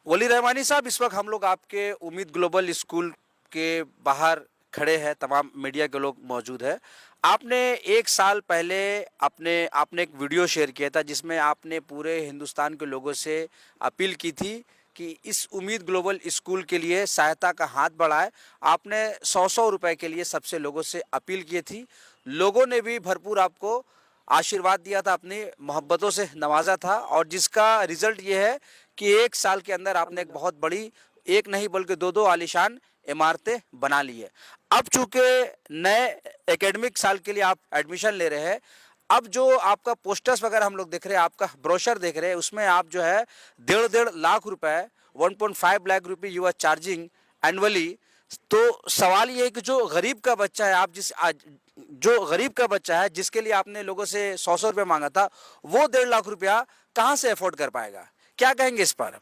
वली रहमानी साहब, इस वक्त हम लोग आपके उम्मीद ग्लोबल स्कूल के बाहर खड़े हैं, तमाम मीडिया के लोग मौजूद है। आपने एक साल पहले आपने एक वीडियो शेयर किया था जिसमें आपने पूरे हिंदुस्तान के लोगों से अपील की थी कि इस उम्मीद ग्लोबल स्कूल के लिए सहायता का हाथ बढ़ाए। आपने 100-100 रुपए के लिए सबसे लोगों से अपील की थी। लोगों ने भी भरपूर आपको आशीर्वाद दिया था, अपनी मोहब्बतों से नवाजा था, और जिसका रिजल्ट ये है कि एक साल के अंदर आपने एक बहुत बड़ी, एक नहीं बल्कि दो आलीशान इमारतें बना ली है। अब चूंकि नए एकेडमिक साल के लिए आप एडमिशन ले रहे हैं, अब जो आपका पोस्टर्स वगैरह हम लोग देख रहे हैं, आपका ब्रोशर देख रहे हैं, उसमें आप जो है 1.5 लाख रुपए, 1.5 लाख रुपए यू आर चार्जिंग एनुअली। तो सवाल ये है कि जो गरीब का बच्चा है, जो गरीब का बच्चा है जिसके लिए आपने लोगों से 100-100 रुपये मांगा था, वो 1.5 लाख रुपया कहाँ से अफोर्ड कर पाएगा? क्या कहेंगे इस पर?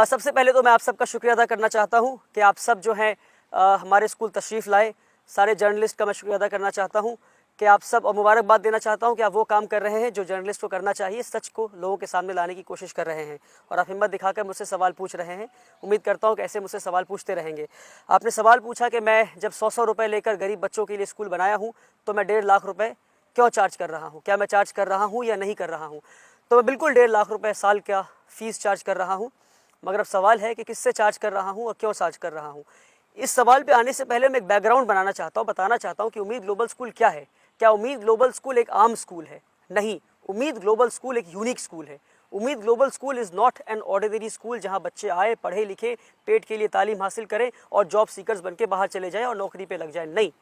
सबसे पहले तो मैं आप सबका शुक्रिया अदा करना चाहता हूं कि आप सब जो हैं हमारे स्कूल तशरीफ़ लाए। सारे जर्नलिस्ट का मैं शुक्रिया अदा करना चाहता हूं कि आप सब, और मुबारकबाद देना चाहता हूं कि आप वो काम कर रहे हैं जो जर्नलिस्ट को करना चाहिए, सच को लोगों के सामने लाने की कोशिश कर रहे हैं, और आप हिम्मत दिखाकर मुझसे सवाल पूछ रहे हैं। उम्मीद करता हूं कि ऐसे मुझसे सवाल पूछते रहेंगे। आपने सवाल पूछा कि मैं जब 100-100 रुपये लेकर गरीब बच्चों के लिए स्कूल बनाया हूँ तो मैं 1.5 लाख रुपये क्यों चार्ज कर रहा हूँ, क्या मैं चार्ज कर रहा हूँ या नहीं कर रहा हूँ? तो मैं बिल्कुल 1.5 लाख रुपये साल का फ़ीस चार्ज कर रहा हूँ। मगर अब सवाल है कि किससे चार्ज कर रहा हूँ और क्यों चार्ज कर रहा हूँ। इस सवाल पे आने से पहले मैं एक बैकग्राउंड बनाना चाहता हूँ, बताना चाहता हूँ कि उम्मीद ग्लोबल स्कूल क्या है। क्या उम्मीद ग्लोबल स्कूल एक आम स्कूल है? नहीं, उम्मीद ग्लोबल स्कूल एक यूनिक स्कूल है। उम्मीद global school is not an ordinary school जहाँ बच्चे आए, पढ़े लिखे, पेट के लिए तालीम हासिल करें और जॉब सीकर्स बन के बाहर चले जाएँ और नौकरी पर लग जाए। नहीं,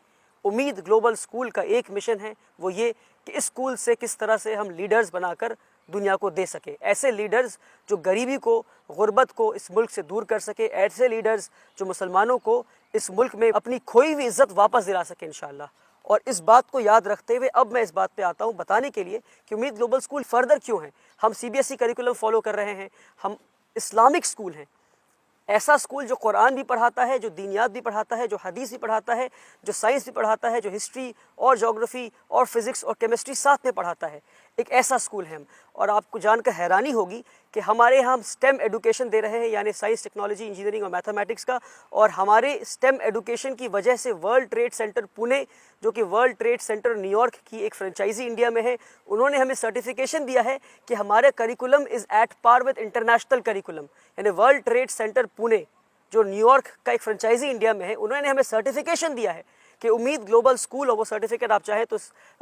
उम्मीद ग्लोबल स्कूल का एक मिशन है, वो ये कि इस स्कूल से किस तरह से हम लीडर्स बनाकर दुनिया को दे सके। ऐसे लीडर्स जो गरीबी को, गुर्बत को इस मुल्क से दूर कर सके। ऐसे लीडर्स जो मुसलमानों को इस मुल्क में अपनी खोई हुई इज़्ज़त वापस दिला सके इंशाअल्लाह। और इस बात को याद रखते हुए अब मैं इस बात पे आता हूँ बताने के लिए कि उम्मीद ग्लोबल स्कूल फर्दर क्यों है। हम CBSE करिकुलम फॉलो कर रहे हैं, हम इस्लामिक स्कूल हैं। ऐसा स्कूल जो कुरान भी पढ़ाता है, जो दीनियात भी पढ़ाता है, जो हदीस भी पढ़ाता है, जो साइंस भी पढ़ाता है, जो हिस्ट्री और ज्योग्राफी और फिज़िक्स और केमिस्ट्री साथ में पढ़ाता है, एक ऐसा स्कूल है हम। और आपको जानकर हैरानी होगी कि हमारे यहाँ हम स्टेम एडुकेशन दे रहे हैं, यानी साइंस, टेक्नोलॉजी, इंजीनियरिंग और मैथमेटिक्स का। और हमारे स्टेम एडुकेशन की वजह से वर्ल्ड ट्रेड सेंटर पुणे, जो कि वर्ल्ड ट्रेड सेंटर न्यूयॉर्क की एक फ्रेंचाइजी इंडिया में है, उन्होंने हमें सर्टिफिकेशन दिया है कि हमारे curriculum is at par with international curriculum. यानी वर्ल्ड ट्रेड सेंटर पुणे, जो न्यूयॉर्क का एक फ्रेंचाइजी इंडिया में है, उन्होंने हमें सर्टिफिकेशन दिया है कि उम्मीद ग्लोबल स्कूल, और वो सर्टिफिकेट आप चाहे तो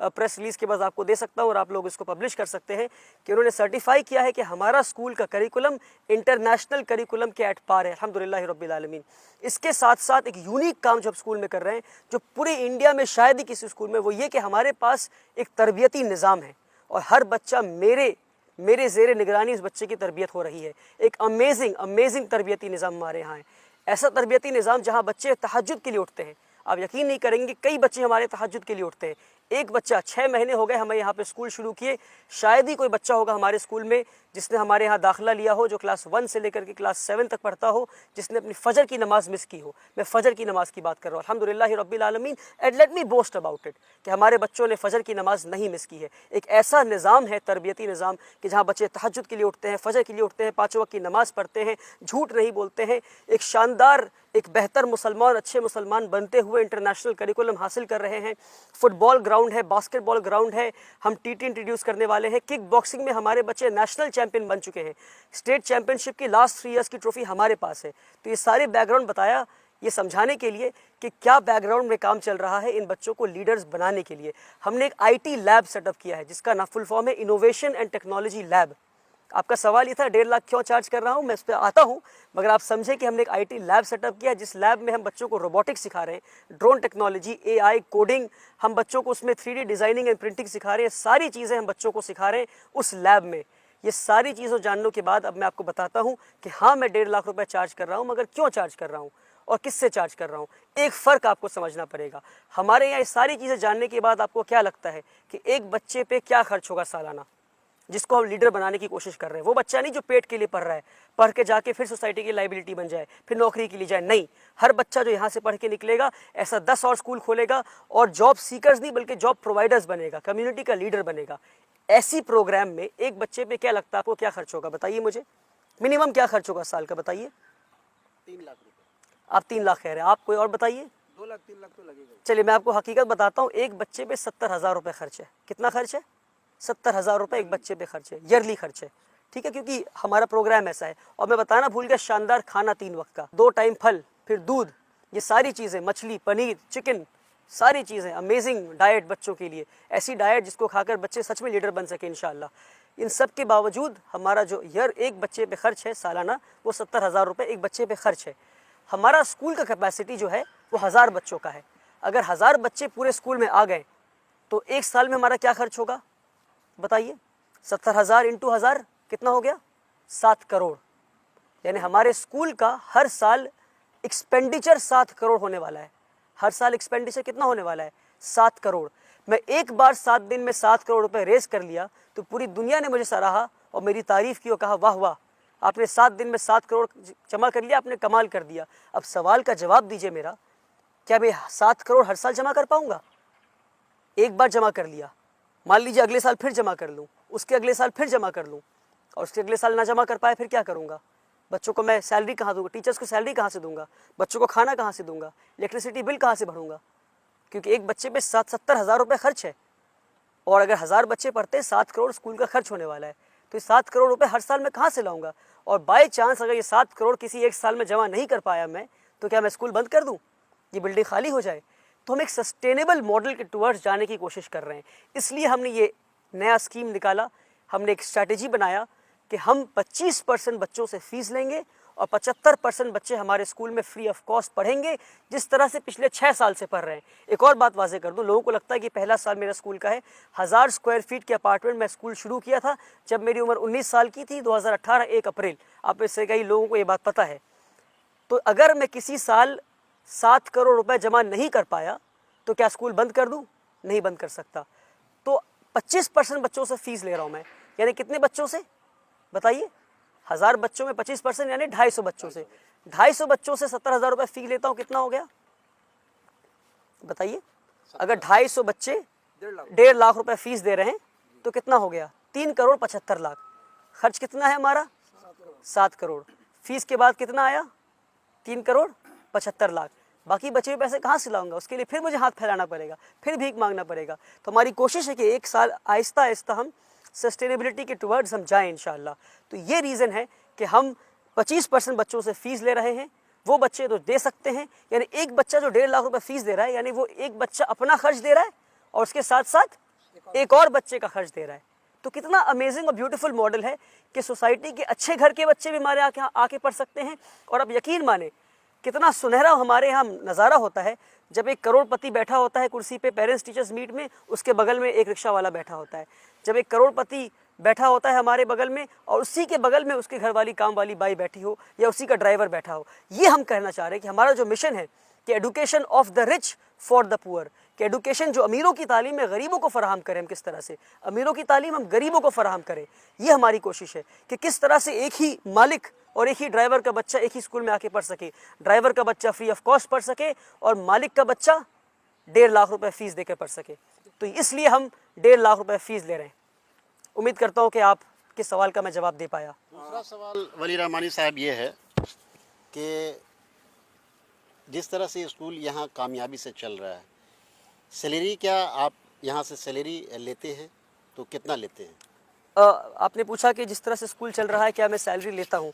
प्रेस रिलीज़ के बाद आपको दे सकता हूँ और आप लोग इसको पब्लिश कर सकते हैं कि उन्होंने सर्टिफाई किया है कि हमारा स्कूल का करिकुलम इंटरनेशनल करिकुलम के एट पार है। अल्हम्दुलिल्लाह रब्बिल आलमीन। इसके साथ साथ एक यूनिक काम जो स्कूल में कर रहे हैं, जो पूरे इंडिया में शायद ही किसी स्कूल में, वो ये कि हमारे पास एक तरबियती निज़ाम है और हर बच्चा मेरे ज़ेरे निगरानी इस बच्चे की तरबियत हो रही है। एक अमेजिंग तरबियती निज़ाम हमारे यहाँ है। ऐसा तरबियती निज़ाम जहाँ बच्चे तहज्जुद के लिए उठते हैं। आप यकीन नहीं करेंगे, कई बच्चे हमारे तहज्जुद के लिए उठते हैं। एक बच्चा 6 महीने हो गए हमें यहाँ पे स्कूल शुरू किए, शायद ही कोई बच्चा होगा हमारे स्कूल में जिसने हमारे यहाँ दाखिला लिया हो, जो क्लास 1 से लेकर के क्लास 7 तक पढ़ता हो, जिसने अपनी फ़जर की नमाज़ मिस की हो। मैं फ़जर की नमाज़ की बात कर रहा हूँ। अल्हम्दुलिल्लाह रब्बिल आलमीन, and let me boast about it कि हमारे बच्चों ने फ़जर की नमाज़ नहीं मिस की है। एक ऐसा निज़ाम है, तरबियती निज़ाम, कि जहाँ बच्चे तहज्जुद के लिए उठते हैं, फ़जर के लिए उठते हैं, 5 वक्त की नमाज़ पढ़ते हैं, झूठ नहीं बोलते हैं, एक शानदार, एक बेहतर मुसलमान, अच्छे मुसलमान बनते हुए इंटरनेशनल करिकुलम हासिल कर रहे हैं। फुटबॉल ग्राउंड है, बास्केटबॉल ग्राउंड है, हम TT इंट्रोड्यूस करने वाले हैं। किक बॉक्सिंग में हमारे बच्चे नेशनल चैंपियन बन चुके हैं। स्टेट चैंपियनशिप की लास्ट 3 ईयर्स की ट्रॉफी हमारे पास है। तो ये सारे बैकग्राउंड बताया ये समझाने के लिए कि क्या बैकग्राउंड में काम चल रहा है इन बच्चों को लीडर्स बनाने के लिए। हमने एक IT लैब सेटअप किया है जिसका ना फुल फॉर्म है इनोवेशन एंड टेक्नोलॉजी लैब। आपका सवाल ये था 1.5 लाख क्यों चार्ज कर रहा हूँ, मैं इस पर आता हूँ, मगर आप समझे कि हमने एक IT लैब सेटअप किया जिस लैब में हम बच्चों को रोबोटिक्स सिखा रहे हैं, ड्रोन टेक्नोलॉजी, AI, कोडिंग, हम बच्चों को उसमें 3D डिज़ाइनिंग एंड प्रिंटिंग सिखा रहे हैं। सारी चीज़ें हम बच्चों को सिखा रहे हैं उस लैब में। ये सारी चीज़ों जानने के बाद अब मैं आपको बताता हूँ कि हाँ, मैं 1.5 लाख रुपये चार्ज कर रहा हूँ, मगर क्यों चार्ज कर रहा हूँ और किससे चार्ज कर रहा हूँ। एक फ़र्क आपको समझना पड़ेगा। हमारे यहाँ ये सारी चीज़ें जानने के बाद आपको क्या लगता है कि एक बच्चे पे क्या खर्च होगा सालाना, जिसको हम लीडर बनाने की कोशिश कर रहे हैं। वो बच्चा नहीं जो पेट के लिए पढ़ रहा है, पढ़ के जाके फिर सोसाइटी की लाइबिलिटी बन जाए, फिर नौकरी के लिए जाए। नहीं, हर बच्चा जो यहाँ से पढ़ के निकलेगा ऐसा 10 और स्कूल खोलेगा और जॉब सीकर्स नहीं बल्कि जॉब प्रोवाइडर्स बनेगा, कम्युनिटी का लीडर बनेगा। ऐसी प्रोग्राम में एक बच्चे पे क्या लगता है आपको क्या खर्च होगा, बताइए मुझे। मिनिमम क्या खर्च होगा साल का बताइए? 3 लाख रुपए। आप 3 लाख कह रहे हैं, आप कोई और बताइए? 2 लाख 3 लाख तो लगेगा। चलिए मैं आपको हकीकत बताता हूँ, एक बच्चे पे 70,000 रुपये खर्च है। कितना खर्च है? 70,000 रुपये एक बच्चे पे खर्च है, ईयरली खर्च है, ठीक है, क्योंकि हमारा प्रोग्राम ऐसा है। और मैं बताना भूल गया, शानदार खाना 3 वक्त का, 2 टाइम फल, फिर दूध, ये सारी चीज़ें, मछली, पनीर, चिकन, सारी चीज़ें, अमेजिंग डाइट बच्चों के लिए, ऐसी डाइट जिसको खाकर बच्चे सच में लीडर बन सके इंशाल्लाह। इन सब के बावजूद हमारा जो ईयर एक बच्चे पे खर्च है सालाना, वो 70,000 रुपये एक बच्चे पे खर्च है। हमारा स्कूल का कैपेसिटी जो है वो 1000 बच्चों का है। अगर 1000 बच्चे पूरे स्कूल में आ गए तो एक साल में हमारा क्या खर्च होगा बताइए? 70,000 इंटू 1000 कितना हो गया? 7 करोड़। यानी हमारे स्कूल का हर साल एक्सपेंडिचर 7 करोड़ होने वाला है। हर साल एक्सपेंडिचर कितना होने वाला है? 7 करोड़। मैं एक बार 7 दिन में 7 करोड़ रुपए रेस कर लिया तो पूरी दुनिया ने मुझे सराहा और मेरी तारीफ की और कहा वाह वाह, आपने 7 दिन में 7 करोड़ जमा कर लिया, आपने कमाल कर दिया। अब सवाल का जवाब दीजिए मेरा, क्या मैं 7 करोड़ हर साल जमा कर पाऊंगा? एक बार जमा कर लिया, मान लीजिए अगले साल फिर जमा कर लूँ, उसके अगले साल फिर जमा कर लूँ, और उसके अगले साल ना जमा कर पाए, फिर क्या करूँगा? बच्चों को मैं सैलरी कहाँ दूंगा? टीचर्स को सैलरी कहाँ से दूंगा? बच्चों को खाना कहाँ से दूंगा? इलेक्ट्रिसिटी बिल कहाँ से भरूंगा? क्योंकि एक बच्चे पे 70,000 रुपये खर्च है, और अगर 1000 बच्चे पढ़ते हैं 7 करोड़ स्कूल का खर्च होने वाला है, तो ये 7 करोड़ रुपए हर साल मैं कहाँ से लाऊंगा? और बाय चांस अगर ये 7 करोड़ किसी एक साल में जमा नहीं कर पाया मैं, तो क्या मैं स्कूल बंद कर दूँ, ये बिल्डिंग खाली हो जाए? तो हम एक सस्टेनेबल मॉडल के टुवर्ड्स जाने की कोशिश कर रहे हैं। इसलिए हमने ये नया स्कीम निकाला, हमने एक स्ट्रैटेजी बनाया कि हम 25% बच्चों से फीस लेंगे और 75% बच्चे हमारे स्कूल में फ्री ऑफ कॉस्ट पढ़ेंगे, जिस तरह से पिछले 6 साल से पढ़ रहे हैं। एक और बात वाजे कर दूं, लोगों को लगता है कि पहला साल मेरा स्कूल का है। 1000 स्क्वायर फीट के अपार्टमेंट में स्कूल शुरू किया था जब मेरी उम्र 19 साल की थी, 2018 1 अप्रैल। आप में से कई लोगों को ये बात पता है। तो अगर मैं किसी साल 7 करोड़ रुपए जमा नहीं कर पाया तो क्या स्कूल बंद कर दूं? नहीं बंद कर सकता। तो 25% बच्चों से फीस ले रहा हूं मैं, यानी कितने बच्चों से बताइए? 1000 बच्चों में 25% यानी 250 बच्चों से। 250 बच्चों से 70,000 रुपये फीस लेता हूं, कितना हो गया बताइए? अगर 250 बच्चे 1.5 लाख रुपए फीस दे रहे हैं तो कितना हो गया? 3 करोड़ 75 लाख। खर्च कितना है हमारा? 7 करोड़। फीस के बाद कितना आया? 3 करोड़ 75 लाख। बाकी बचे हुए पैसे कहाँ से लाऊंगा? उसके लिए फिर मुझे हाथ फैलाना पड़ेगा, फिर भीख मांगना पड़ेगा। तो हमारी कोशिश है कि एक साल आहिस्ता आहिस्ता हम सस्टेनेबिलिटी के टुवर्ड्स हम जाएं इंशाल्लाह। तो ये रीज़न है कि हम 25% बच्चों से फीस ले रहे हैं। वो बच्चे तो दे सकते हैं, यानी एक बच्चा जो 1.5 लाख रुपए फीस दे रहा है, यानी वो एक बच्चा अपना खर्च दे रहा है और उसके साथ साथ एक और बच्चे का खर्च दे रहा है। तो कितना अमेजिंग और ब्यूटीफुल मॉडल है कि सोसाइटी के अच्छे घर के बच्चे भी हमारे आके पढ़ सकते हैं। और अब यकीन माने कितना सुनहरा हमारे यहाँ नज़ारा होता है जब एक करोड़पति बैठा होता है कुर्सी पे पेरेंट्स टीचर्स मीट में, उसके बगल में एक रिक्शा वाला बैठा होता है। जब एक करोड़पति बैठा होता है हमारे बगल में और उसी के बगल में उसके घर वाली काम वाली बाई बैठी हो या उसी का ड्राइवर बैठा हो। ये हम कहना चाह रहे हैं कि हमारा जो मिशन है कि education of the rich for the poor, कि एडुकेशन जो अमीरों की तालीम है गरीबों को फराहम करें। हम किस तरह से अमीरों की तालीम हम गरीबों को फराहम करें, ये हमारी कोशिश है कि किस तरह से एक ही मालिक और एक ही ड्राइवर का बच्चा एक ही स्कूल में आके पढ़ सके। ड्राइवर का बच्चा फ्री ऑफ कॉस्ट पढ़ सके और मालिक का बच्चा 1.5 लाख रुपए फीस देकर पढ़ सके। तो इसलिए हम 1.5 लाख रुपए फीस ले रहे हैं। उम्मीद करता हूँ कि आप के सवाल का मैं जवाब दे पाया। दूसरा सवाल वली रहमानी साहब ये है कि जिस तरह से स्कूल यहाँ कामयाबी से चल रहा है, सैलरी क्या आप यहाँ से सैलरी लेते हैं तो कितना लेते हैं? आपने पूछा कि जिस तरह से स्कूल चल रहा है क्या मैं सैलरी लेता हूँ।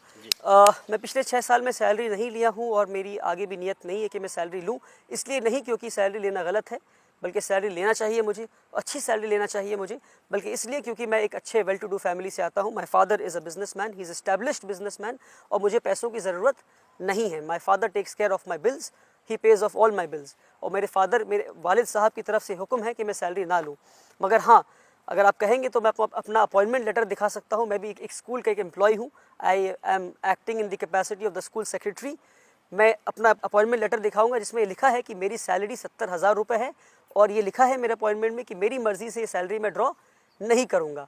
मैं पिछले 6 साल में सैलरी नहीं लिया हूँ और मेरी आगे भी नियत नहीं है कि मैं सैलरी लूँ। इसलिए नहीं क्योंकि सैलरी लेना गलत है, बल्कि सैलरी लेना चाहिए मुझे, अच्छी सैलरी लेना चाहिए मुझे, बल्कि इसलिए क्योंकि मैं एक अच्छे वेल टू डू फैमिली से आता हूँ। My father is a businessman, he is established businessman, और मुझे पैसों की ज़रूरत नहीं है। My father takes care of my bills, he pays of all my bills. और मेरे वालिद साहब की तरफ से हुक्म है कि मैं सैलरी ना लूँ। मगर हाँ, अगर आप कहेंगे तो मैं आपको अपना अपॉइंटमेंट लेटर दिखा सकता हूँ। मैं भी एक स्कूल का एक एम्प्लॉय हूँ। I am acting in the capacity of the school secretary. मैं अपना अपॉइंटमेंट लेटर दिखाऊंगा जिसमें लिखा है कि मेरी सैलरी 70,000 रुपये है और ये लिखा है मेरे अपॉइंटमेंट में कि मेरी मर्ज़ी से ये सैलरी मैं ड्रॉ नहीं करूँगा।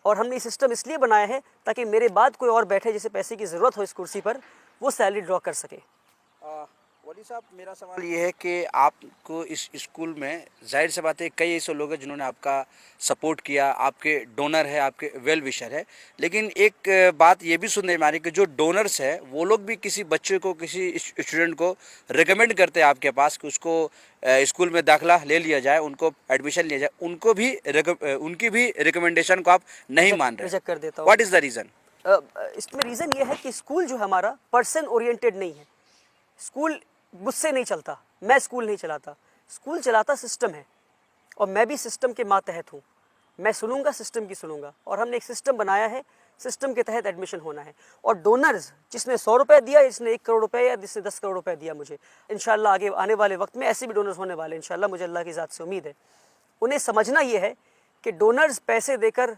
और हमने ये सिस्टम इसलिए बनाया है ताकि मेरे बाद कोई और बैठे जिसे पैसे की ज़रूरत हो इस कुर्सी पर, वो सैलरी ड्रॉ कर सके। वली साहब, मेरा सवाल ये है कि आपको इस स्कूल में जाहिर सी बात है कई ऐसे लोग हैं जिन्होंने आपका सपोर्ट किया, आपके डोनर है, आपके वेल विशर है, लेकिन एक बात ये भी सुनने में आ रही है कि जो डोनर्स है वो लोग भी किसी बच्चे को, किसी स्टूडेंट को रिकमेंड करते हैं आपके पास कि उसको स्कूल में दाखिला ले लिया जाए, उनको एडमिशन लिया जाए, उनकी भी रिकमेंडेशन को आप नहीं मान रहे। रिजेक्ट कर देता हूँ। What is the reason? इसमें रीज़न ये है कि स्कूल जो हमारा पर्सन ओरिएंटेड नहीं है। स्कूल मुझसे नहीं चलता, मैं स्कूल नहीं चलाता, स्कूल चलाता सिस्टम है और मैं भी सिस्टम के मातहत हूँ। मैं सुनूंगा, सिस्टम की सुनूंगा, और हमने एक सिस्टम बनाया है, सिस्टम के तहत एडमिशन होना है। और डोनर्स, जिसने 100 रुपये दिया, जिसने 1 करोड़ रुपये या जिसने 10 करोड़ रुपये दिया, मुझे इंशाल्लाह आगे आने वाले वक्त में ऐसे भी डोनर्स होने वाले, इंशाल्लाह मुझे अल्लाह की ज़ात से उम्मीद है। उन्हें समझना ये है कि डोनर्स पैसे देकर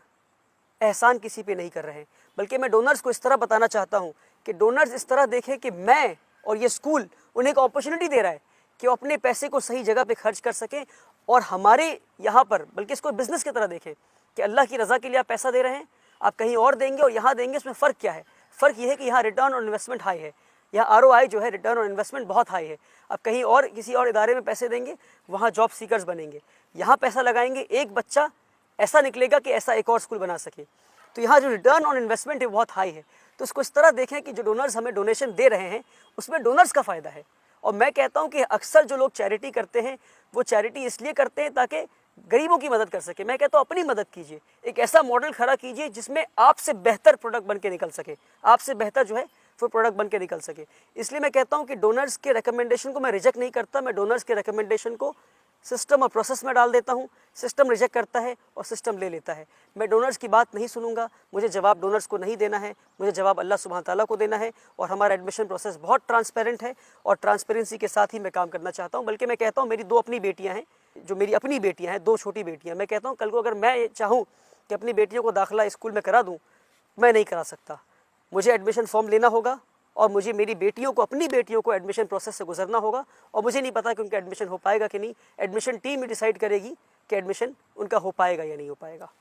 एहसान किसी पे नहीं कर रहे हैं, बल्कि मैं डोनर्स को इस तरह बताना चाहता हूँ कि डोनर्स इस तरह देखें कि मैं और ये स्कूल उन्हें एक अपॉर्चुनिटी दे रहा है कि वो अपने पैसे को सही जगह पे खर्च कर सकें, और हमारे यहाँ पर बल्कि इसको बिज़नेस की तरह देखें कि अल्लाह की रज़ा के लिए आप पैसा दे रहे हैं, आप कहीं और देंगे और यहाँ देंगे, इसमें फ़र्क क्या है? फ़र्क ये है कि यहाँ रिटर्न ऑन इन्वेस्टमेंट हाई है, यहाँ ROI जो है, रिटर्न ऑन इन्वेस्टमेंट बहुत हाई है। आप कहीं और किसी और इदारे में पैसे देंगे, वहाँ जॉब सीकर्स बनेंगे। यहाँ पैसा लगाएंगे, एक बच्चा ऐसा निकलेगा कि ऐसा एक और स्कूल बना सके। तो यहाँ जो रिटर्न ऑन इन्वेस्टमेंट है बहुत हाई है। तो इसको इस तरह देखें कि जो डोनर्स हमें डोनेशन दे रहे हैं उसमें डोनर्स का फ़ायदा है। और मैं कहता हूँ कि अक्सर जो लोग चैरिटी करते हैं वो चैरिटी इसलिए करते हैं ताकि गरीबों की मदद कर सके। मैं कहता हूँ अपनी मदद कीजिए, एक ऐसा मॉडल खड़ा कीजिए जिसमें आपसे बेहतर प्रोडक्ट बन के निकल सके, आपसे बेहतर जो है वो प्रोडक्ट बन के निकल सके। इसलिए मैं कहता हूँ कि डोनर्स के रिकमेंडेशन को मैं रिजेक्ट नहीं करता, मैं डोनर्स के रिकमेंडेशन को सिस्टम और प्रोसेस में डाल देता हूँ। सिस्टम रिजेक्ट करता है और सिस्टम ले लेता है। मैं डोनर्स की बात नहीं सुनूंगा, मुझे जवाब डोनर्स को नहीं देना है, मुझे जवाब अल्लाह सुब्हान ताला को देना है। और हमारा एडमिशन प्रोसेस बहुत ट्रांसपेरेंट है और ट्रांसपेरेंसी के साथ ही मैं काम करना चाहता हूँ। बल्कि मैं कहता हूँ मेरी 2 अपनी बेटियाँ हैं, जो मेरी अपनी बेटियाँ हैं, 2 छोटी बेटियाँ। मैं कहता हूँ कल को अगर मैं चाहूँ कि अपनी बेटियों को दाखिला स्कूल में करा दूँ, मैं नहीं करा सकता। मुझे एडमिशन फॉर्म लेना होगा और मुझे मेरी बेटियों को, अपनी बेटियों को एडमिशन प्रोसेस से गुजरना होगा। और मुझे नहीं पता कि उनका एडमिशन हो पाएगा कि नहीं, एडमिशन टीम ही डिसाइड करेगी कि एडमिशन उनका हो पाएगा या नहीं हो पाएगा।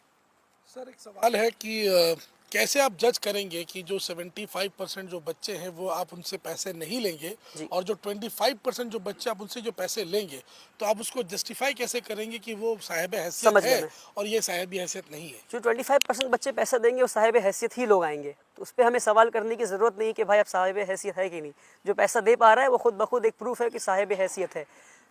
सर, एक सवाल है कि कैसे आप जज करेंगे कि जो 75% जो बच्चे हैं वो आप उनसे पैसे नहीं लेंगे, और जो 25% जो बच्चे आप उनसे जो पैसे लेंगे, तो आप उसको जस्टिफाई कैसे करेंगे कि वो साहिब हैसियत है और ये साहिब हैसियत नहीं है? जो 25% बच्चे पैसा देंगे वो साहिब हैसियत ही लोग आएंगे, तो उस पर हमें सवाल करने की ज़रूरत नहीं कि भाई आप साहिब हैसियत है कि नहीं। जो पैसा दे पा रहा है वो खुद ब खुद एक प्रूफ है कि साहिब हैसियत है।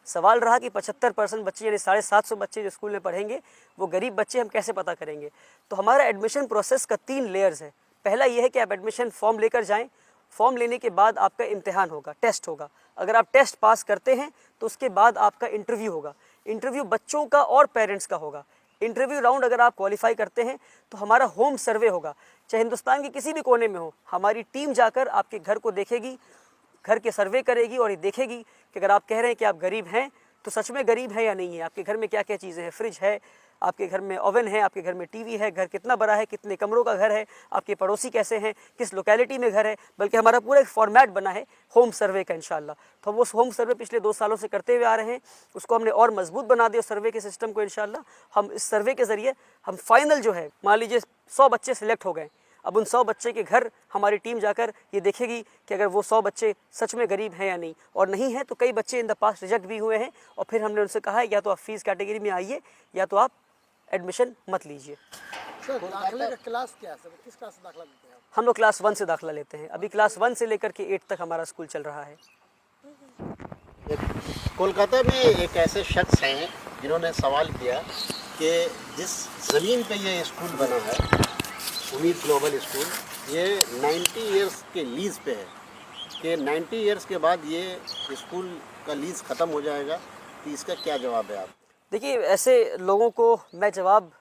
सवाल रहा कि 75% बच्चे यानी 750 बच्चे जो स्कूल में पढ़ेंगे वो गरीब बच्चे, हम कैसे पता करेंगे? तो हमारा एडमिशन प्रोसेस का 3 लेयर्स है। पहला ये है कि आप एडमिशन फॉर्म लेकर जाएं, फॉर्म लेने के बाद आपका इम्तिहान होगा, टेस्ट होगा। अगर आप टेस्ट पास करते हैं तो उसके बाद आपका इंटरव्यू होगा। इंटरव्यू बच्चों का और पेरेंट्स का होगा। इंटरव्यू राउंड अगर आप क्वालिफाई करते हैं तो हमारा होम सर्वे होगा, चाहे हिंदुस्तान के किसी भी कोने में हो। हमारी टीम जाकर आपके घर को देखेगी, घर के सर्वे करेगी और ये देखेगी कि अगर आप कह रहे हैं कि आप गरीब हैं तो सच में गरीब है या नहीं है। आपके घर में क्या क्या चीज़ें हैं, फ्रिज है, आपके घर में ओवन है, आपके घर में टीवी है, घर कितना बड़ा है, कितने कमरों का घर है, आपके पड़ोसी कैसे हैं, किस लोकेलिटी में घर है। बल्कि हमारा पूरा एक फॉर्मेट बना है होम सर्वे का इंशाल्लाह। तो हम उस होम सर्वे पिछले 2 सालों से करते हुए आ रहे हैं, उसको हमने और मजबूत बना दिया सर्वे के सिस्टम को इंशाल्लाह। हम इस सर्वे के ज़रिए हम फाइनल जो है, मान लीजिए 100 बच्चे सिलेक्ट हो गए, अब उन 100 बच्चे के घर हमारी टीम जाकर ये देखेगी कि अगर वो 100 बच्चे सच में गरीब हैं या नहीं, और नहीं है तो कई बच्चे इन द पास्ट रिजेक्ट भी हुए हैं, और फिर हमने उनसे कहा है या तो आप फीस कैटेगरी में आइए या तो आप एडमिशन मत लीजिए। सर, दाखिले का क्लास क्या है सर? किस क्लास से दाखिला लेते हैं आप? हम लोग क्लास 1 से दाखिला लेते हैं। अभी क्लास 1 से लेकर के 8 तक हमारा स्कूल चल रहा है। कोलकाता में एक ऐसे शख्स हैं जिन्होंने सवाल किया कि जिस ज़मीन पे ये स्कूल बना है, उम्मीद ग्लोबल स्कूल, ये 90 इयर्स के लीज़ पे है, कि 90 इयर्स के बाद ये स्कूल का लीज़ ख़त्म हो जाएगा, तो इसका क्या जवाब है आप? देखिए, ऐसे लोगों को मैं जवाब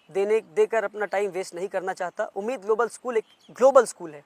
देकर अपना टाइम वेस्ट नहीं करना चाहता। उम्मीद ग्लोबल स्कूल एक ग्लोबल स्कूल है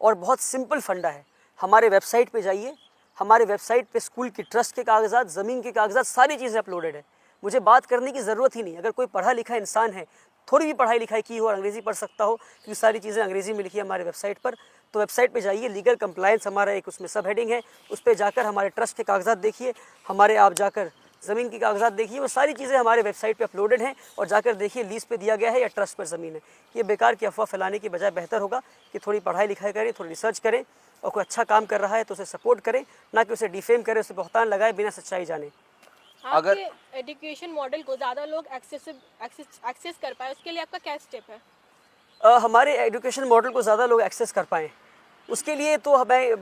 और बहुत सिंपल फंडा है। हमारे वेबसाइट पे जाइए, हमारे वेबसाइट पे स्कूल की ट्रस्ट के कागजात, ज़मीन के कागजात, सारी चीज़ें अपलोडेड है। मुझे बात करने की ज़रूरत ही नहीं। अगर कोई पढ़ा लिखा इंसान है, थोड़ी भी पढ़ाई लिखाई की हो और अंग्रेज़ी पढ़ सकता हो, क्योंकि सारी चीज़ें अंग्रेज़ी में लिखी है हमारे वेबसाइट पर, तो वेबसाइट पे जाइए, लीगल कंप्लायंस हमारा एक उसमें सब हेडिंग है, उस पर जाकर हमारे ट्रस्ट के कागजात देखिए। हमारे आप जाकर ज़मीन के कागजात देखिए, वो सारी चीज़ें हमारे वेबसाइट पे अपलोडेड हैं और जाकर देखिए लीज पे दिया गया है या ट्रस्ट पर ज़मीन है। ये बेकार की अफवाह फैलाने की बजाय बेहतर होगा कि थोड़ी पढ़ाई लिखाई करें, थोड़ी रिसर्च करें और कोई अच्छा काम कर रहा है तो उसे सपोर्ट करें, ना कि उसे डिफेम करें, उसे बहतान लगाए बिना सच्चाई जाने। अगर- आपके एजुकेशन मॉडल को ज़्यादा लोग एक्सेस कर पाए, उसके लिए आपका क्या स्टेप है? हमारे एजुकेशन मॉडल को ज़्यादा लोग एक्सेस कर पाएँ, उसके लिए तो हमें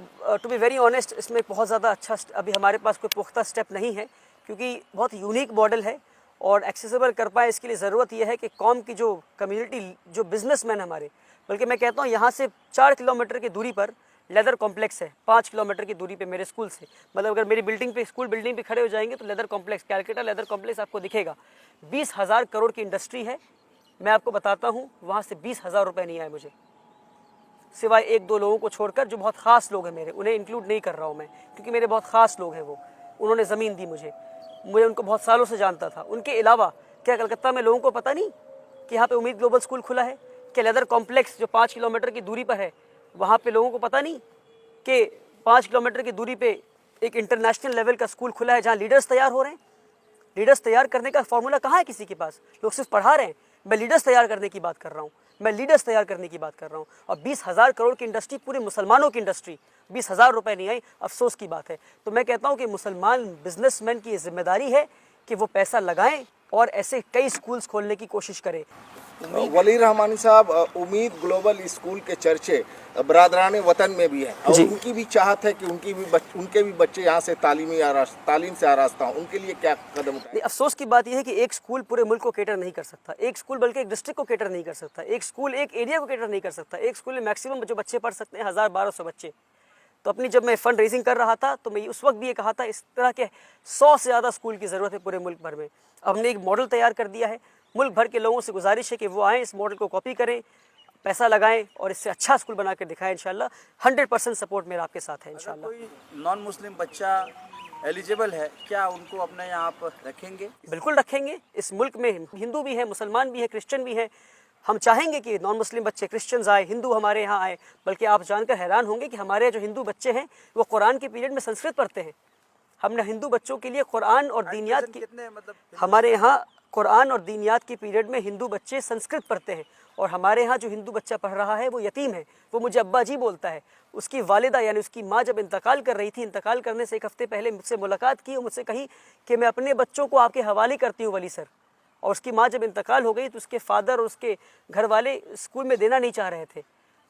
टू बी वेरी ऑनेस्ट इसमें बहुत ज़्यादा अच्छा अभी हमारे पास कोई पुख्ता स्टेप नहीं है, क्योंकि बहुत यूनिक मॉडल है और एक्सेसिबल कर पाए इसके लिए ज़रूरत यह है कि कौम की जो कम्युनिटी, जो बिजनेसमैन हमारे, बल्कि मैं कहता हूँ यहाँ से 4 किलोमीटर की दूरी पर लेदर कॉम्प्लेक्स है, 5 किलोमीटर की दूरी पे मेरे स्कूल से, मतलब अगर मेरी बिल्डिंग पे, स्कूल बिल्डिंग पे खड़े हो जाएंगे तो leather complex, Calcutta leather complex आपको दिखेगा। 20,000 करोड़ की इंडस्ट्री है। मैं आपको बताता हूँ वहाँ से 20,000 रुपये नहीं आए मुझे, सिवाय 1-2 लोगों को छोड़कर जो बहुत ख़ास लोग हैं मेरे, उन्हें इंक्लूड नहीं कर रहा हूँ मैं, क्योंकि मेरे बहुत ख़ास लोग हैं वो, उन्होंने ज़मीन दी मुझे उनको बहुत सालों से जानता था। उनके अलावा क्या कलकत्ता में लोगों को पता नहीं कि यहाँ पे उम्मीद ग्लोबल स्कूल खुला है? क्या लेदर कॉम्प्लेक्स जो 5 किलोमीटर की दूरी पर है, वहाँ पे लोगों को पता नहीं कि 5 किलोमीटर की दूरी पे एक इंटरनेशनल लेवल का स्कूल खुला है जहाँ लीडर्स तैयार हो रहे हैं? लीडर्स तैयार करने का फॉर्मूला कहाँ है किसी के पास? लोग सिर्फ पढ़ा रहे हैं। मैं लीडर्स तैयार करने की बात कर रहा हूँ, मैं लीडर्स तैयार करने की बात कर रहा हूँ। और 20,000 करोड़ की इंडस्ट्री, पूरे मुसलमानों की इंडस्ट्री, 20,000 रुपये नहीं आई, अफसोस की बात है। तो मैं कहता हूँ कि मुसलमान बिजनेसमैन की जिम्मेदारी है कि वो पैसा लगाएं और ऐसे कई स्कूल्स खोलने की कोशिश करें। वली रहमानी साहब, उम्मीद ग्लोबल स्कूल के चर्चे बरादरान वतन में भी हैं और उनकी भी चाहत है कि उनके भी बच्चे यहाँ से तालीम से आरास्ता हों। उनके लिए क्या कदम उठाएं? अफसोस की बात यह है कि एक स्कूल पूरे मुल्क को केटर नहीं कर सकता, एक स्कूल बल्कि एक डिस्ट्रिक्ट को केटर नहीं कर सकता, एक स्कूल एक एरिया को केटर नहीं कर सकता। एक स्कूल में मैक्सिमम जो बच्चे पढ़ सकते हैं 1,000-1,200 बच्चे। तो अपनी जब मैं फ़ंड रेजिंग कर रहा था तो मैं उस वक्त भी ये कहा था इस तरह के 100 से ज़्यादा स्कूल की ज़रूरत है पूरे मुल्क भर में। अब हमने एक मॉडल तैयार कर दिया है, मुल्क भर के लोगों से गुजारिश है कि वो आएँ, इस मॉडल को कॉपी करें, पैसा लगाएं और इससे अच्छा स्कूल बना कर दिखाएं। इंशाल्लाह 100% सपोर्ट मेरा आपके साथ है इंशाल्लाह। कोई नॉन मुस्लिम बच्चा एलिजिबल है, क्या उनको अपने यहाँ पर रखेंगे? बिल्कुल रखेंगे। इस मुल्क में हिंदू भी है, मुसलमान भी है, क्रिश्चियन भी है। हम चाहेंगे कि नॉन मुस्लिम बच्चे, क्रिश्चियंस आए, हिंदू हमारे यहाँ आए। बल्कि आप जानकर हैरान होंगे कि हमारे जो हिंदू बच्चे हैं वो कुरान के पीरियड में संस्कृत पढ़ते हैं। हमने हिंदू बच्चों के लिए कुरान और दीनियात की, कितने मतलब हमारे यहाँ कुरान और दीनियात की पीरियड में हिंदू बच्चे संस्कृत पढ़ते हैं। और हमारे यहाँ जो हिंदू बच्चा पढ़ रहा है वो यतीम है, वो मुझे अब्बा जी बोलता है। उसकी वालिदा यानी उसकी माँ जब इंतकाल कर रही थी, इंतकाल करने से 1 हफ्ते पहले मुझसे मुलाकात की और मुझसे कही कि मैं अपने बच्चों को आपके हवाले करती हूँ वली सर। और उसकी माँ जब इंतकाल हो गई तो उसके फादर और उसके घर वाले स्कूल में देना नहीं चाह रहे थे।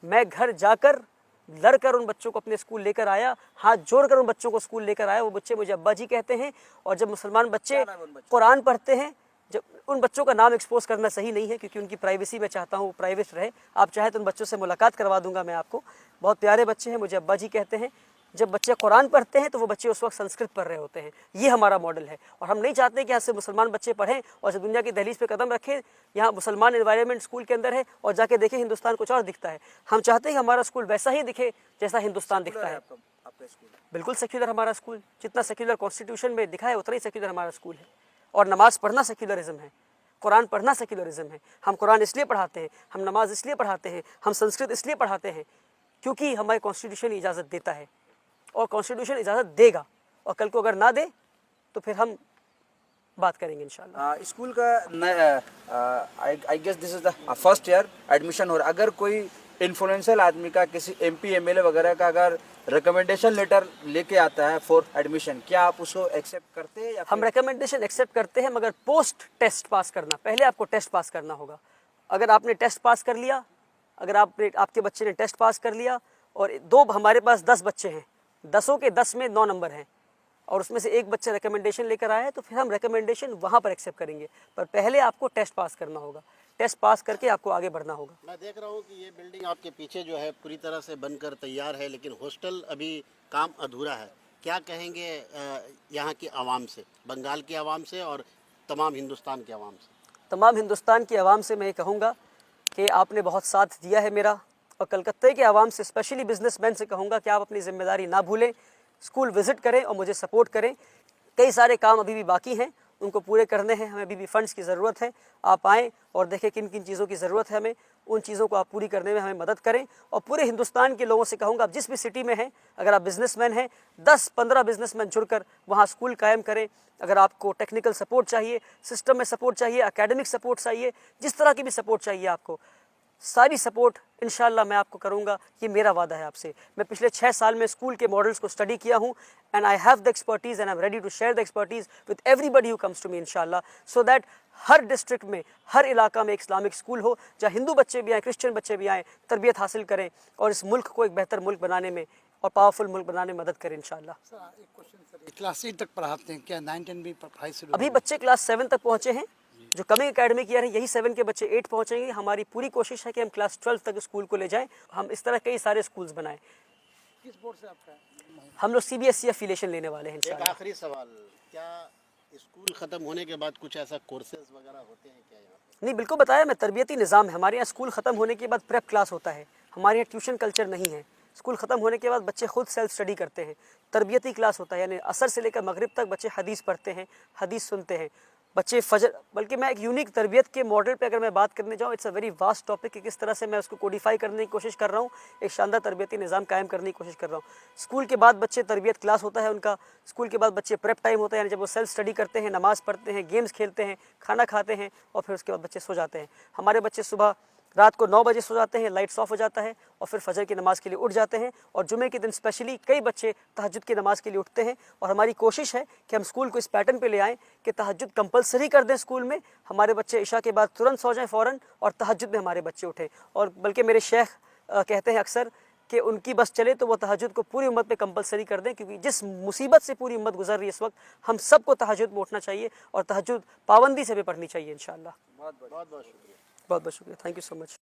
मैं घर जाकर लड़कर उन बच्चों को अपने स्कूल लेकर आया, हाथ जोड़कर उन बच्चों को स्कूल लेकर आया। वो बच्चे मुझे अब्बा जी कहते हैं। और जब मुसलमान बच्चे कुरान पढ़ते हैं, जब उन बच्चों का नाम एक्सपोज करना सही नहीं है क्योंकि उनकी प्राइवेसी मैं चाहता हूँ प्राइवेट रहे। आप चाहे तो उन बच्चों से मुलाकात करवा दूंगा मैं आपको। बहुत प्यारे बच्चे हैं, मुझे अब्बा जी कहते हैं। जब बच्चे कुरान पढ़ते हैं तो वो बच्चे उस वक्त संस्कृत पढ़ रहे होते हैं। ये हमारा मॉडल है और हम नहीं चाहते कि यहाँ से मुसलमान बच्चे पढ़ें और जब दुनिया की दहलीज पे कदम रखें, यहाँ मुसलमान एनवायरनमेंट स्कूल के अंदर है और जाके देखें हिंदुस्तान कुछ और दिखता है। हम चाहते हैं कि हमारा स्कूल वैसा ही दिखे जैसा हिंदुस्तान दिखता है। आपका स्कूल बिल्कुल सेक्युलर हमारा स्कूल, जितना सेक्युलर कॉन्स्टिट्यूशन में दिखा है उतना ही सेक्युलर हमारा स्कूल है। और नमाज़ पढ़ना सेक्युलरिज्म है, कुरान पढ़ना सेक्युलरिज्म है। हम कुरान इसलिए पढ़ाते हैं, हम नमाज इसलिए पढ़ाते हैं, हम संस्कृत इसलिए पढ़ाते हैं क्योंकि हमारे कॉन्स्टिट्यूशन इजाज़त देता है और कॉन्स्टिट्यूशन इजाज़त देगा। और कल को अगर ना दे तो फिर हम बात करेंगे इंशाल्लाह। स्कूल का I guess this is the first year admission हो रहा है। अगर कोई इन्फ्लुएंशियल आदमी का, किसी MP MLA वगैरह का अगर रिकमेंडेशन लेटर लेके आता है फॉर एडमिशन, क्या आप उसको एक्सेप्ट करते हैं? या हम रिकमेंडेशन एक्सेप्ट करते हैं मगर पोस्ट टेस्ट पास करना, पहले आपको टेस्ट पास करना होगा। अगर आपने टेस्ट पास कर लिया, अगर आपके बच्चे ने टेस्ट पास कर लिया और हमारे पास 10 बच्चे हैं, 10 के 10 में 9 नंबर हैं और उसमें से एक बच्चा रिकमेंडेशन लेकर आया है तो फिर हम रिकमेंडेशन वहाँ पर एक्सेप्ट करेंगे। पर पहले आपको टेस्ट पास करना होगा, टेस्ट पास करके आपको आगे बढ़ना होगा। मैं देख रहा हूँ कि ये बिल्डिंग आपके पीछे जो है पूरी तरह से बनकर तैयार है, लेकिन हॉस्टल अभी काम अधूरा है। क्या कहेंगे यहाँ की आवाम से, बंगाल की आवाम से और तमाम हिंदुस्तान की आवाम से? तमाम हिंदुस्तान की आवाम से मैं ये कहूँगा कि आपने बहुत साथ दिया है मेरा, और कलकत्ते के आवाम से, स्पेशली बिजनेसमैन से कहूँगा कि आप अपनी जिम्मेदारी ना भूलें, स्कूल विज़िट करें और मुझे सपोर्ट करें। कई सारे काम अभी भी बाकी हैं उनको पूरे करने हैं। हमें अभी भी फंड्स की ज़रूरत है। आप आएँ और देखें किन किन चीज़ों की ज़रूरत है हमें, उन चीज़ों को आप पूरी करने में हमें मदद करें। और पूरे हिंदुस्तान के लोगों से कहूँगा, आप जिस भी सिटी में हैं, अगर आप बिजनेसमैन हैं, 10-15 बिजनेसमैन जुड़कर वहाँ स्कूल कायम करें। अगर आपको टेक्निकल सपोर्ट चाहिए, सिस्टम में सपोर्ट चाहिए, एकेडमिक सपोर्ट चाहिए, जिस तरह की भी सपोर्ट चाहिए आपको, सारी सपोर्ट इंशाल्लाह मैं आपको करूंगा। ये मेरा वादा है आपसे। मैं पिछले 6 साल में स्कूल के मॉडल्स को स्टडी किया हूँ and I have the expertise and I am ready to share the expertise with everybody who comes to me इंशाल्लाह, सो दैट हर डिस्ट्रिक्ट में, हर इलाका में एक इस्लामिक स्कूल हो, जहाँ हिंदू बच्चे भी आएँ, क्रिश्चियन बच्चे भी आएँ, तरबियत हासिल करें और इस मुल्क को एक बेहतर मुल्क बनाने में और पावरफुल मुल्क बनाने में मदद करें इंशाल्लाह। सर एक क्वेश्चन सर, क्लास 8 तक पढ़ाते हैं क्या? 9, 10 भी पढ़ाई शुरू? अभी बच्चे क्लास 7 तक पहुँचे हैं। जो कमिंग एकेडमिक ईयर है, यही 7 के बच्चे 8 पहुँचेंगे। हमारी पूरी कोशिश है कि हम क्लास 12 तक स्कूल को ले जाएं। हम इस तरह कई सारे स्कूल्स बनाएं। किस बोर्ड से आपका? हम लोग CBSE एफिलिएशन लेने वाले हैं एक इंशाल्लाह। आखिरी सवाल, क्या स्कूल ख़त्म होने के बाद कुछ ऐसा कोर्सेज वगैरह होते हैं क्या यहाँ पे? नहीं, बिल्कुल बताया मैं, तरबियती निज़ाम है हमारे यहाँ। स्कूल ख़त्म होने के बाद प्रेप क्लास होता है। हमारे यहाँ ट्यूशन कल्चर नहीं है। स्कूल ख़त्म होने के बाद बच्चे खुद सेल्फ स्टडी करते हैं। तरबियती क्लास होता है, यानी असर से लेकर मगरिब तक बच्चे हदीस पढ़ते हैं, हदीस सुनते हैं। बच्चे फजर, बल्कि मैं एक यूनिक तरबियत के मॉडल पे अगर मैं बात करने जाऊँ, it's a very vast topic कि किस तरह से मैं उसको कोडिफाई करने की कोशिश कर रहा हूँ, एक शानदार तरबियती निज़ाम कायम करने की कोशिश कर रहा हूँ। स्कूल के बाद बच्चे तरबियत क्लास होता है उनका, स्कूल के बाद बच्चे प्रेप टाइम होता है, यानी जब वो सेल्फ स्टडी करते हैं, नमाज़ पढ़ते हैं, गेम्स खेलते हैं, खाना खाते हैं और फिर उसके बाद बच्चे सो जाते हैं। हमारे बच्चे सुबह रात को 9 बजे सो जाते हैं, लाइट्स ऑफ हो जाता है और फिर फजर की नमाज़ के लिए उठ जाते हैं। और जुमे के दिन स्पेशली कई बच्चे तहज्जुद की नमाज़ के लिए उठते हैं। और हमारी कोशिश है कि हम स्कूल को इस पैटर्न पे ले आएँ कि तहज्जुद कंपलसरी कर दें स्कूल में। हमारे बच्चे इशा के बाद तुरंत सो जाएं फ़ौरन और तहज्जुद में हमारे बच्चे उठें। और बल्कि मेरे शेख कहते हैं अक्सर कि उनकी बस चले तो वो तहज्जुद को पूरी उम्मत पे कंपलसरी कर दें, क्योंकि जिस मुसीबत से पूरी उम्मत गुजर रही है इस वक्त, हम सबको तहज्जुद में उठना चाहिए और तहज्जुद पाबंदी से भी पढ़नी चाहिए इंशाअल्लाह। बहुत बहुत शुक्रिया। बहुत बहुत शुक्रिया। Thank you so much.